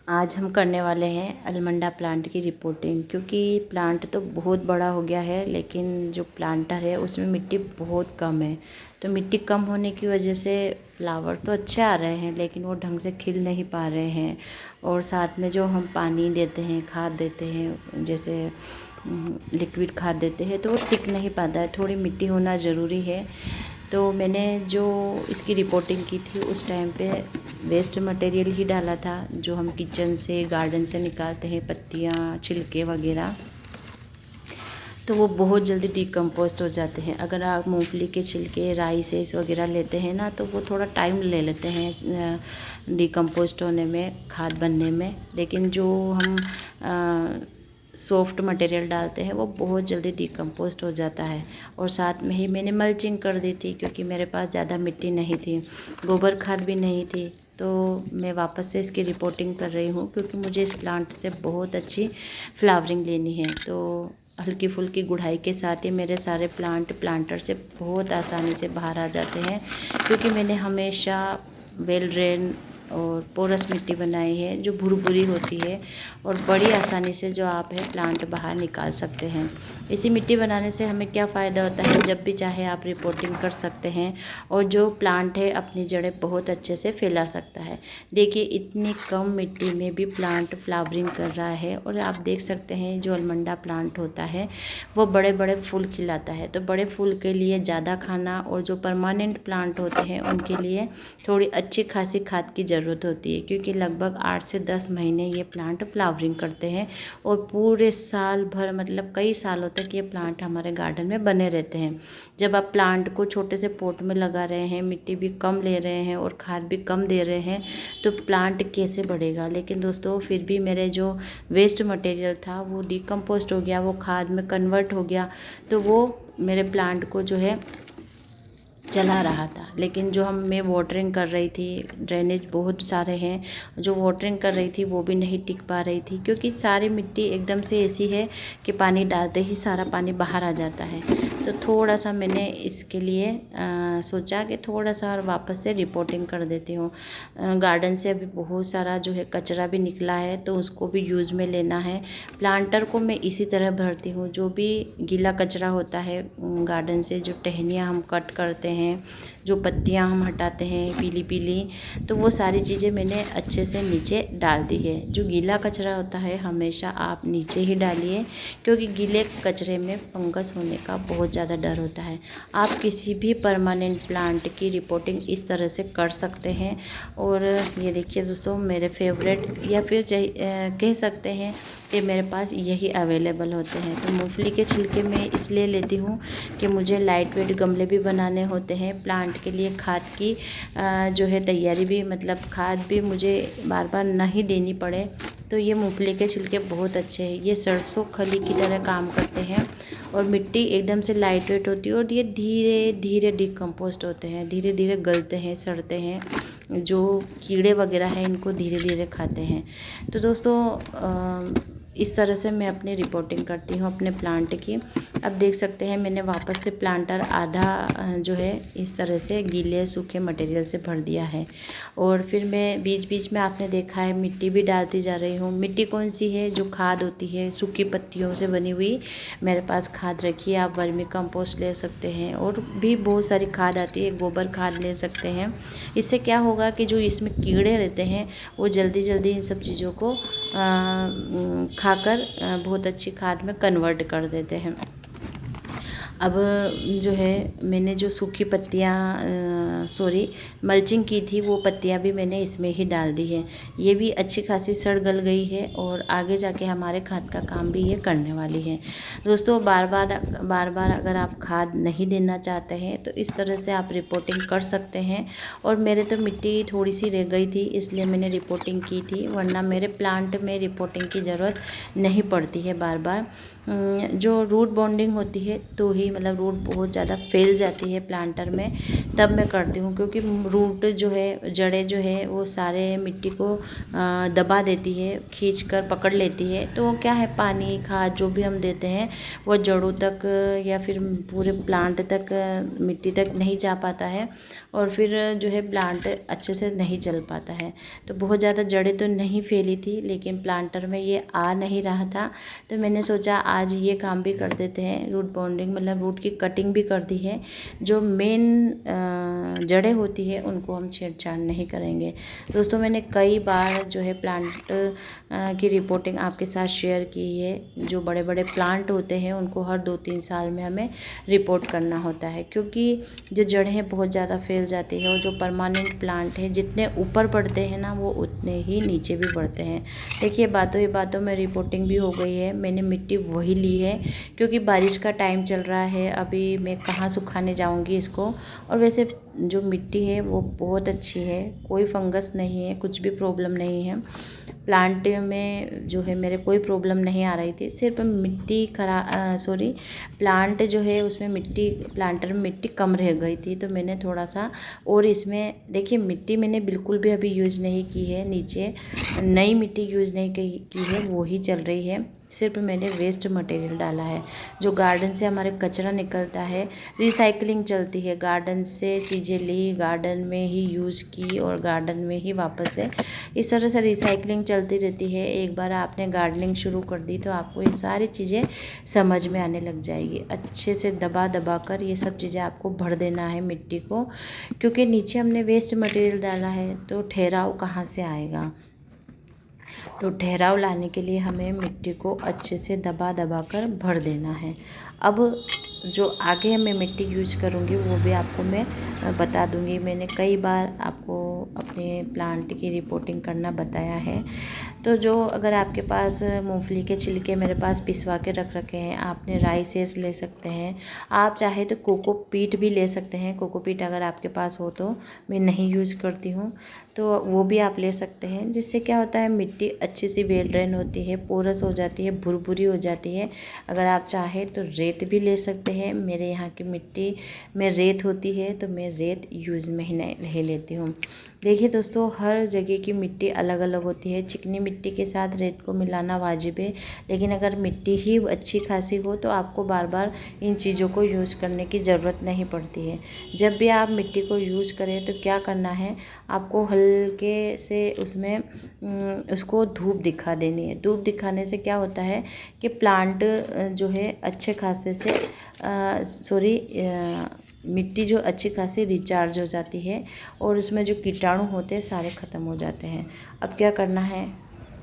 आज हम करने वाले हैं अलमंडा प्लांट की रिपोर्टिंग, क्योंकि प्लांट तो बहुत बड़ा हो गया है लेकिन जो प्लांटर है उसमें मिट्टी बहुत कम है। तो मिट्टी कम होने की वजह से फ्लावर तो अच्छे आ रहे हैं लेकिन वो ढंग से खिल नहीं पा रहे हैं। और साथ में जो हम पानी देते हैं, खाद देते हैं, जैसे लिक्विड खाद देते हैं तो वो टिक नहीं पाता है, थोड़ी मिट्टी होना ज़रूरी है। तो मैंने जो इसकी रिपोर्टिंग की थी उस टाइम पे वेस्ट मटेरियल ही डाला था, जो हम किचन से, गार्डन से निकालते हैं, पत्तियाँ, छिलके वगैरह। तो वो बहुत जल्दी डिकम्पोस्ट हो जाते हैं। अगर आप मूंगफली के छिलके, राइस वगैरह लेते हैं ना तो वो थोड़ा टाइम ले लेते हैं डिकम्पोस्ट होने में, खाद बनने में। लेकिन जो हम सॉफ्ट मटेरियल डालते हैं वो बहुत जल्दी डिकम्पोस्ट हो जाता है। और साथ में ही मैंने मल्चिंग कर दी थी, क्योंकि मेरे पास ज़्यादा मिट्टी नहीं थी, गोबर खाद भी नहीं थी। तो मैं वापस से इसकी रिपोर्टिंग कर रही हूँ, क्योंकि मुझे इस प्लांट से बहुत अच्छी फ्लावरिंग लेनी है। तो हल्की फुल्की गुड़ाई के साथ ही मेरे सारे प्लांटर से बहुत आसानी से बाहर आ जाते हैं, क्योंकि मैंने हमेशा वेल ड्रेन और पोरस मिट्टी बनाई है जो भुरभुरी होती है और बड़ी आसानी से जो आप है प्लांट बाहर निकाल सकते हैं। इसी मिट्टी बनाने से हमें क्या फ़ायदा होता है, जब भी चाहे आप रिपोर्टिंग कर सकते हैं और जो प्लांट है अपनी जड़ें बहुत अच्छे से फैला सकता है। देखिए इतनी कम मिट्टी में भी प्लांट फ्लावरिंग कर रहा है। और आप देख सकते हैं जो अलमंडा प्लांट होता है वो बड़े बड़े फूल खिलाता है। तो बड़े फूल के लिए ज़्यादा खाना, और जो परमानेंट प्लांट होते हैं उनके लिए थोड़ी अच्छी खासी खाद की ज़रूरत होती है, क्योंकि लगभग 8 से 10 महीने ये प्लांट फ्लावरिंग करते हैं और पूरे साल भर, मतलब कई सालों तक ये प्लांट हमारे गार्डन में बने रहते हैं। जब आप प्लांट को छोटे से पॉट में लगा रहे हैं, मिट्टी भी कम ले रहे हैं और खाद भी कम दे रहे हैं, तो प्लांट कैसे बढ़ेगा। लेकिन दोस्तों फिर भी मेरे जो वेस्ट मटेरियल था वो डिकम्पोस्ट हो गया, वो खाद में कन्वर्ट हो गया, तो वो मेरे प्लांट को जो है चला रहा था। लेकिन जो मैं वाटरिंग कर रही थी, ड्रेनेज बहुत सारे हैं, जो वाटरिंग कर रही थी वो भी नहीं टिक पा रही थी, क्योंकि सारी मिट्टी एकदम से ऐसी है कि पानी डालते ही सारा पानी बाहर आ जाता है। तो थोड़ा सा मैंने इसके लिए सोचा कि थोड़ा सा और वापस से रिपोर्टिंग कर देती हूँ। गार्डन से अभी बहुत सारा जो है कचरा भी निकला है, तो उसको भी यूज़ में लेना है। प्लांटर को मैं इसी तरह भरती हूँ, जो भी गीला कचरा होता है गार्डन से, जो टहनियाँ हम कट करते हैं, जो पत्तियां हम हटाते हैं पीली पीली, तो वो सारी चीज़ें मैंने अच्छे से नीचे डाल दी है। जो गीला कचरा होता है हमेशा आप नीचे ही डालिए, क्योंकि गीले कचरे में फंगस होने का बहुत ज़्यादा डर होता है। आप किसी भी परमानेंट प्लांट की रिपोर्टिंग इस तरह से कर सकते हैं। और ये देखिए दोस्तों, मेरे फेवरेट, या फिर कह सकते हैं कि मेरे पास यही अवेलेबल होते हैं। तो मूंगफली के छिलके मैं इसलिए लेती हूँ कि मुझे लाइट वेट गमले भी बनाने होते हैं। प्लांट के लिए खाद की जो है तैयारी भी, मतलब खाद भी मुझे बार बार नहीं देनी पड़े, तो ये मूंगफली के छिलके बहुत अच्छे हैं। ये सरसों खली की तरह काम करते हैं और मिट्टी एकदम से लाइट वेट होती है, और ये धीरे धीरे डिकम्पोस्ट होते हैं, धीरे धीरे गलते हैं, सड़ते हैं। जो कीड़े वगैरह हैं इनको धीरे धीरे खाते हैं। तो दोस्तों इस तरह से मैं अपनी रिपोर्टिंग करती हूँ अपने प्लांट की। अब देख सकते हैं मैंने वापस से प्लांटर आधा जो है इस तरह से गीले सूखे मटेरियल से भर दिया है। और फिर मैं बीच बीच में, आपने देखा है, मिट्टी भी डालती जा रही हूँ। मिट्टी कौन सी है, जो खाद होती है सूखी पत्तियों से बनी हुई, मेरे पास खाद रखी है। आप वर्मी कंपोस्ट ले सकते हैं, और भी बहुत सारी खाद आती है, गोबर खाद ले सकते हैं। इससे क्या होगा कि जो इसमें कीड़े रहते हैं वो जल्दी जल्दी इन सब चीज़ों को खाकर बहुत अच्छी खाद में कन्वर्ट कर देते हैं। अब जो है मैंने जो सूखी पत्तियाँ मल्चिंग की थी, वो पत्तियाँ भी मैंने इसमें ही डाल दी है। ये भी अच्छी खासी सड़ गल गई है और आगे जाके हमारे खाद का काम भी ये करने वाली है। दोस्तों बार बार अगर आप खाद नहीं देना चाहते हैं तो इस तरह से आप रिपोर्टिंग कर सकते हैं। और मेरे तो मिट्टी थोड़ी सी रह गई थी इसलिए मैंने रिपोर्टिंग की थी, वरना मेरे प्लांट में रिपोर्टिंग की ज़रूरत नहीं पड़ती है बार बार। जो रूट बॉन्डिंग होती है तो ही ही मतलब रूट बहुत ज़्यादा फैल जाती है प्लांटर में, तब मैं करती हूँ, क्योंकि रूट जो है, जड़ें जो है वो सारे मिट्टी को दबा देती है, खींच कर पकड़ लेती है। तो क्या है, पानी खाद जो भी हम देते हैं वो जड़ों तक या फिर पूरे प्लांट तक, मिट्टी तक नहीं जा पाता है, और फिर जो है प्लांट अच्छे से नहीं चल पाता है। तो बहुत ज़्यादा जड़ें तो नहीं फैली थी, लेकिन प्लांटर में ये आ नहीं रहा था, तो मैंने सोचा आज ये काम भी कर देते हैं। रूट बॉन्डिंग मतलब रूट की कटिंग भी कर दी है। जो मेन जड़ें होती है उनको हम छेड़छाड़ नहीं करेंगे। दोस्तों, मैंने कई बार जो है प्लांट की रिपोर्टिंग आपके साथ शेयर की है। जो बड़े बड़े प्लांट होते हैं उनको हर 2-3 साल में हमें रिपोर्ट करना होता है, क्योंकि जो जड़ें हैं बहुत ज़्यादा फैल जाती है, और जो परमानेंट प्लांट हैं जितने ऊपर बढ़ते हैं ना वो उतने ही नीचे भी बढ़ते हैं। देखिए, बातों ही बातों में रिपोर्टिंग भी हो गई है। मैंने मिट्टी वही ली है, क्योंकि बारिश का टाइम चल रहा है, अभी मैं कहाँ सुखाने जाऊँगी इसको। और वैसे जो मिट्टी है वो बहुत अच्छी है, कोई फंगस नहीं है, कुछ भी प्रॉब्लम नहीं है। प्लांट में जो है मेरे कोई प्रॉब्लम नहीं आ रही थी, सिर्फ मिट्टी प्लांट जो है उसमें मिट्टी, प्लांटर में मिट्टी कम रह गई थी। तो मैंने थोड़ा सा, और इसमें देखिए मिट्टी मैंने बिल्कुल भी अभी यूज़ नहीं की है, नीचे नई मिट्टी यूज़ नहीं की है, वो ही चल रही है। सिर्फ मैंने वेस्ट मटेरियल डाला है, जो गार्डन से हमारे कचरा निकलता है, रिसाइकलिंग चलती है। गार्डन से चीज़ें ली, गार्डन में ही यूज़ की और गार्डन में ही वापस से, इस तरह से रिसाइकलिंग चलती रहती है। एक बार आपने गार्डनिंग शुरू कर दी तो आपको ये सारी चीज़ें समझ में आने लग जाएगी। अच्छे से दबा दबा कर ये सब चीज़ें आपको भर देना है मिट्टी को, क्योंकि नीचे हमने वेस्ट मटेरियल डाला है तो ठहराव कहाँ से आएगा। तो ठहराव लाने के लिए हमें मिट्टी को अच्छे से दबा दबा कर भर देना है। अब जो आगे मैं मिट्टी यूज़ करूँगी वो भी आपको मैं बता दूँगी। मैंने कई बार आपको अपने प्लांट की रिपोर्टिंग करना बताया है। तो जो अगर आपके पास मूंगफली के छिलके मेरे पास पिसवा के रख रखे हैं, आपने राई सेस ले सकते हैं, आप चाहे तो कोकोपीट भी ले सकते हैं। कोकोपीट अगर आपके पास हो तो, मैं नहीं यूज़ करती हूँ, तो वो भी आप ले सकते हैं। जिससे क्या होता है, मिट्टी अच्छी सी वेल ड्रेन होती है, पोरस हो जाती है, भुरभुरी हो जाती है। अगर आप चाहे तो रेत भी ले सकते हैं। मेरे यहाँ की मिट्टी में रेत होती है तो मैं रेत यूज़ में ही नहीं लेती हूँ। देखिए दोस्तों, हर जगह की मिट्टी अलग अलग होती है। चिकनी मिट्टी के साथ रेत को मिलाना वाजिब है, लेकिन अगर मिट्टी ही अच्छी खासी हो तो आपको बार बार इन चीज़ों को यूज़ करने की ज़रूरत नहीं पड़ती है। जब भी आप मिट्टी को यूज़ करें तो क्या करना है, आपको हल्के से उसमें उसको धूप दिखा देनी है। धूप दिखाने से क्या होता है कि प्लांट जो है अच्छे खासे से मिट्टी जो अच्छी खासी रिचार्ज हो जाती है, और उसमें जो कीटाणु होते हैं सारे ख़त्म हो जाते हैं। अब क्या करना है,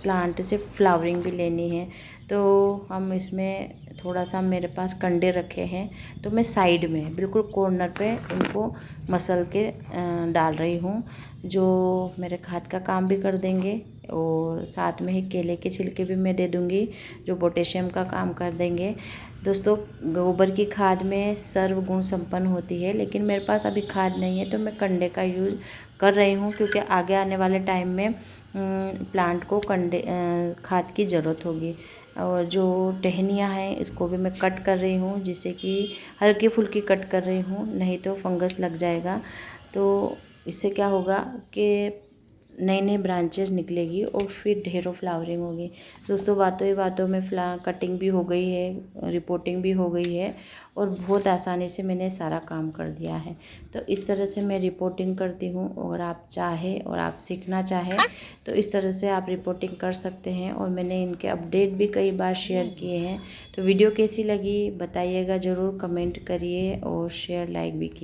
प्लांट से फ्लावरिंग भी लेनी है, तो हम इसमें थोड़ा सा, मेरे पास कंडे रखे हैं तो मैं साइड में बिल्कुल कॉर्नर पे उनको मसल के डाल रही हूँ, जो मेरे खाद का काम भी कर देंगे, और साथ में ही केले के छिलके भी मैं दे दूँगी जो पोटेशियम का काम कर देंगे। दोस्तों, गोबर की खाद में सर्व गुण संपन्न होती है, लेकिन मेरे पास अभी खाद नहीं है तो मैं कंडे का यूज़ कर रही हूँ, क्योंकि आगे आने वाले टाइम में प्लांट को खाद की ज़रूरत होगी। और जो टहनियाँ हैं इसको भी मैं कट कर रही हूँ, जिससे कि हल्की फुल्की कट कर रही हूँ, नहीं तो फंगस लग जाएगा। तो इससे क्या होगा कि नई नई ब्रांचेस निकलेगी और फिर ढेरों फ्लावरिंग होगी। दोस्तों, बातों ही बातों में कटिंग भी हो गई है, रिपोर्टिंग भी हो गई है, और बहुत आसानी से मैंने सारा काम कर दिया है। तो इस तरह से मैं रिपोर्टिंग करती हूँ। अगर आप चाहें और आप सीखना चाहें तो इस तरह से आप रिपोर्टिंग कर सकते हैं, और मैंने इनके अपडेट भी कई बार शेयर किए हैं। तो वीडियो कैसी लगी बताइएगा ज़रूर, कमेंट करिए और शेयर लाइक भी कीजिए।